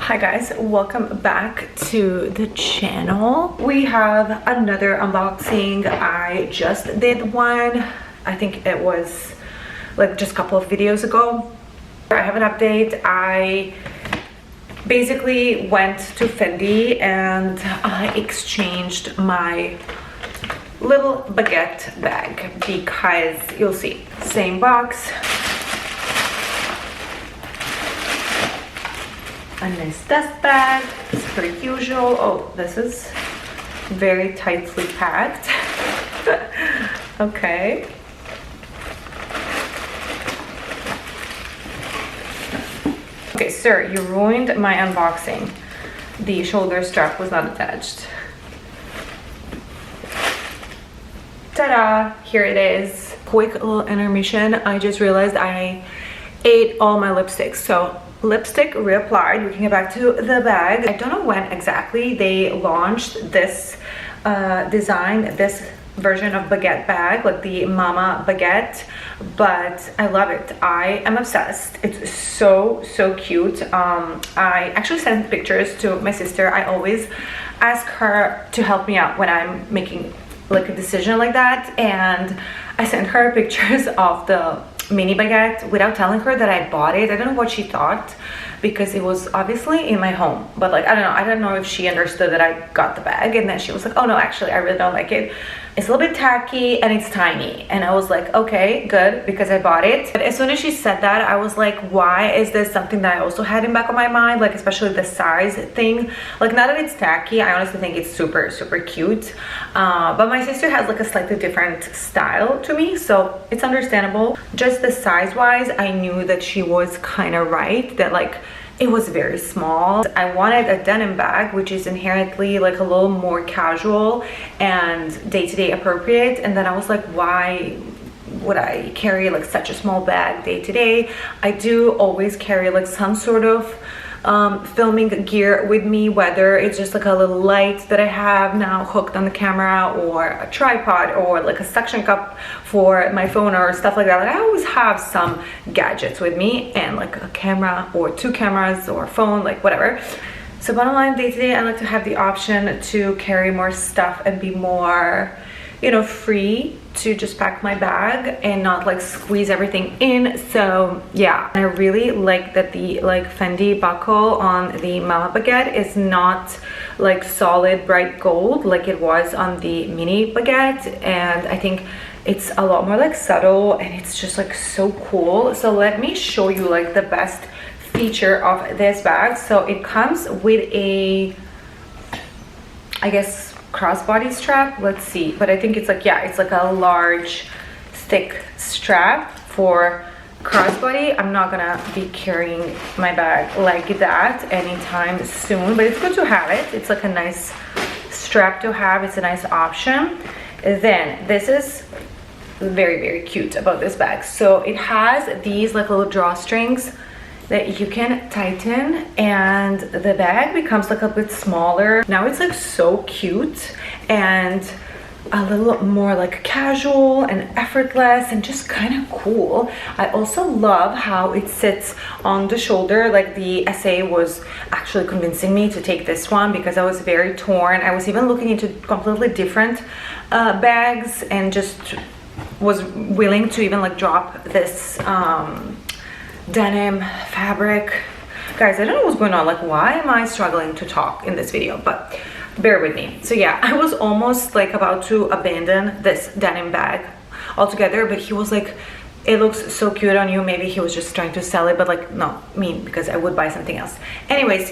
Hi guys, welcome back to the channel. We have another unboxing. I just did one. I think it was like just a couple of videos ago. I have an update. I basically went to Fendi and I exchanged my little Baguette bag because you'll see, same box. A nice dust bag, it's per usual. Oh, this is very tightly packed. Okay. Okay, sir, you ruined my unboxing. The shoulder strap was not attached. Ta-da! Here it is. Quick little intermission. I just realized I ate all my lipsticks. So lipstick reapplied. We can get back to the bag. I don't know when exactly they launched this design, this version of Baguette bag, like the Mama Baguette, but I love it. I am obsessed. It's so cute. I actually sent pictures to my sister. I always ask her to help me out when I'm making like a decision like that, and I sent her pictures of the mini baguette without telling her that I bought it. I don't know what she thought because it was obviously in my home, but like I don't know if she understood that I got the bag, and then she was like, oh no, actually I really don't like it. It's a little bit tacky and it's tiny. And I was like, okay, good, because I bought it. But as soon as she said that, I was like, why is this something that I also had in back of my mind, like especially the size thing? Like, now that it's tacky, I honestly think it's super cute. But my sister has like a slightly different style to me, so it's understandable. Just the size wise, I knew that she was kind of right, that like it was very small. I wanted a denim bag, which is inherently like a little more casual and day-to-day appropriate, and then I was like, why would I carry like such a small bag day-to-day? I do always carry like some sort of filming gear with me, whether it's just like a little light that I have now hooked on the camera, or a tripod, or like a suction cup for my phone or stuff like that. Like, I always have some gadgets with me, and like a camera or two cameras or phone, like whatever. So bottom line, day to day, I like to have the option to carry more stuff and be more, you know, free to just pack my bag and not like squeeze everything in. So yeah, I really like that the like Fendi buckle on the Mama Baguette is not like solid bright gold like it was on the mini Baguette, and I think it's a lot more like subtle, and it's just like so cool. So let me show you like the best feature of this bag. So it comes with a, I guess, crossbody strap. Let's see, but I think it's like, yeah, it's like a large thick strap for crossbody. I'm not gonna be carrying my bag like that anytime soon, but it's good to have it. It's like a nice strap to have. It's a nice option. Then this is very cute about this bag. So it has these like little drawstrings that you can tighten, and the bag becomes like a bit smaller. Now it's like so cute and a little more like casual and effortless and just kind of cool. I also love how it sits on the shoulder. Like, the SA was actually convincing me to take this one because I was very torn. I was even looking into completely different bags and just was willing to even like drop this denim fabric. Guys, I don't know what's going on. Like, why am I struggling to talk in this video? But bear with me. So yeah, I was almost like about to abandon this denim bag altogether, but he was like, it looks so cute on you. Maybe he was just trying to sell it, but like, no, because I would buy something else. Anyways,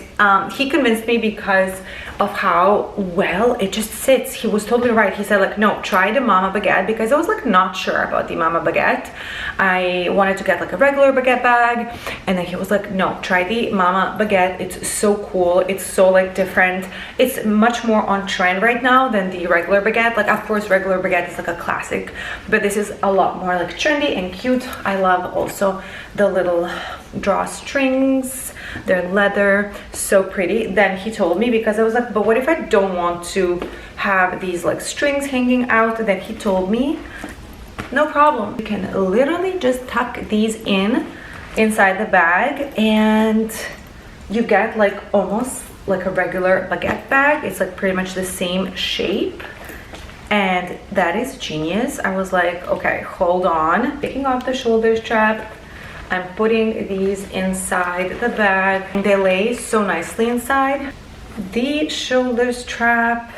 he convinced me because of how well it just sits. He was totally right. He said like, no, try the Mama Baguette, because I was like not sure about the Mama Baguette. I wanted to get like a regular Baguette bag, and then he was like, no, try the Mama Baguette. It's so cool. It's so like different. It's much more on trend right now than the regular Baguette. Like, of course, regular Baguette is like a classic, but this is a lot more like trendy and cute. I love also the little drawstrings. They're leather, so pretty. Then he told me, because I was like, but what if I don't want to have these like strings hanging out? Then he told me, no problem, you can literally just tuck these inside the bag, and you get like almost like a regular baguette bag. It's like pretty much the same shape, and that is genius. I was like, okay, hold on. Taking off the shoulder strap, I'm putting these inside the bag. They lay so nicely inside. The shoulder strap,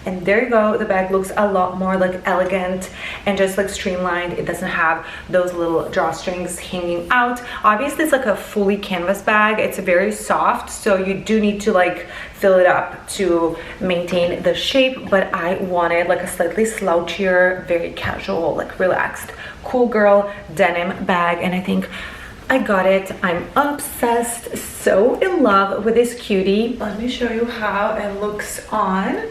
and there you go. The bag looks a lot more like elegant and just like streamlined. It doesn't have those little drawstrings hanging out. Obviously it's like a fully canvas bag. It's very soft, so you do need to like fill it up to maintain the shape, but I wanted like a slightly slouchier, very casual, like relaxed, cool girl denim bag, and I think I got it. I'm obsessed, so in love with this cutie. Let me show you how it looks on.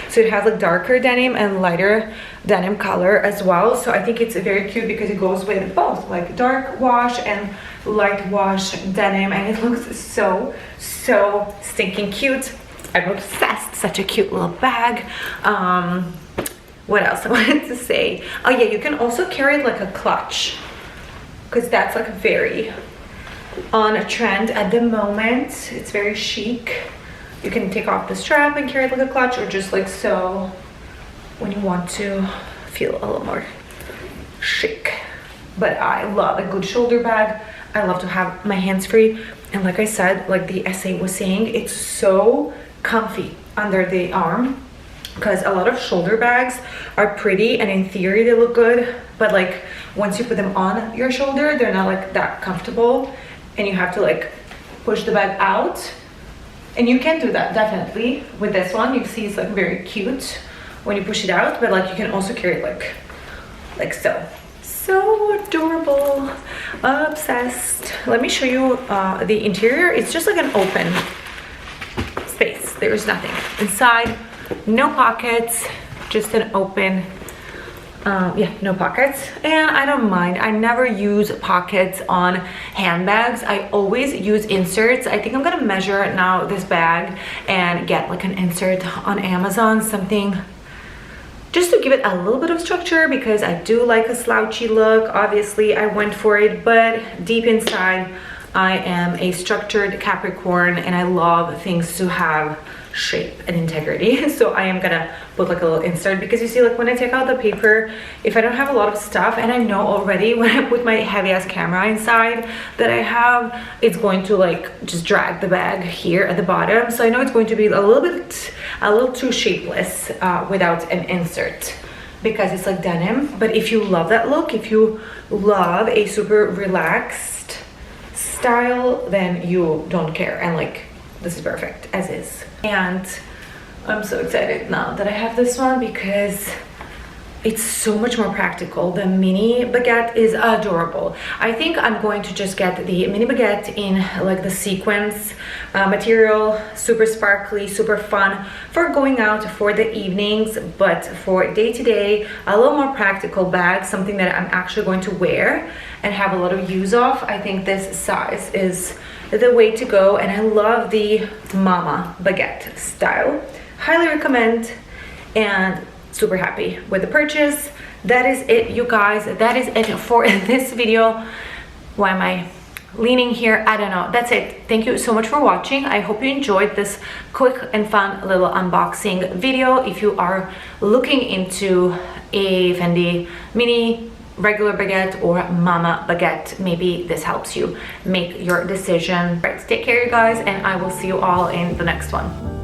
So it has like darker denim and lighter denim color as well. So I think it's very cute because it goes with both like dark wash and light wash denim, and it looks so stinking cute. I'm obsessed. Such a cute little bag. What else I wanted to say? Oh yeah, you can also carry it like a clutch, because that's like very on a trend at the moment. It's very chic. You can take off the strap and carry it like a clutch, or just like so when you want to feel a little more chic. But I love a good shoulder bag. I love to have my hands free, and like I said, like the essay was saying, it's so comfy under the arm, because a lot of shoulder bags are pretty and in theory they look good, but like once you put them on your shoulder, they're not like that comfortable, and you have to like push the bag out. And you can do that definitely with this one. You see it's like very cute when you push it out, but like you can also carry it like so. So adorable. Obsessed. Let me show you the interior. It's just like an open space. There's nothing inside, no pockets, just an open yeah, no pockets. And I don't mind. I never use pockets on handbags. I always use inserts. I think I'm gonna measure now this bag and get like an insert on Amazon, something just to give it a little bit of structure, because I do like a slouchy look. Obviously I went for it, but deep inside I am a structured Capricorn, and I love things to have shape and integrity. So I am gonna put like a little insert, because you see like when I take out the paper, if I don't have a lot of stuff, and I know already when I put my heavy ass camera inside that I have, it's going to like just drag the bag here at the bottom. So I know it's going to be a little too shapeless without an insert, because it's like denim. But if you love that look, if you love a super relaxed style, then you don't care, and like this is perfect as is. And I'm so excited now that I have this one, because it's so much more practical. The mini baguette is adorable. I think I'm going to just get the mini baguette in like the sequins material, super sparkly, super fun for going out for the evenings, but for day-to-day, a little more practical bag, something that I'm actually going to wear and have a lot of use of. I think this size is the way to go, and I love the mama baguette style. Highly recommend, and super happy with the purchase. That is it, you guys. That is it for this video. Why am I leaning here? I don't know. That's it. Thank you so much for watching. I hope you enjoyed this quick and fun little unboxing video. If you are looking into a Fendi mini, regular baguette, or mama baguette, maybe this helps you make your decision. Right, take care, you guys, and I will see you all in the next one.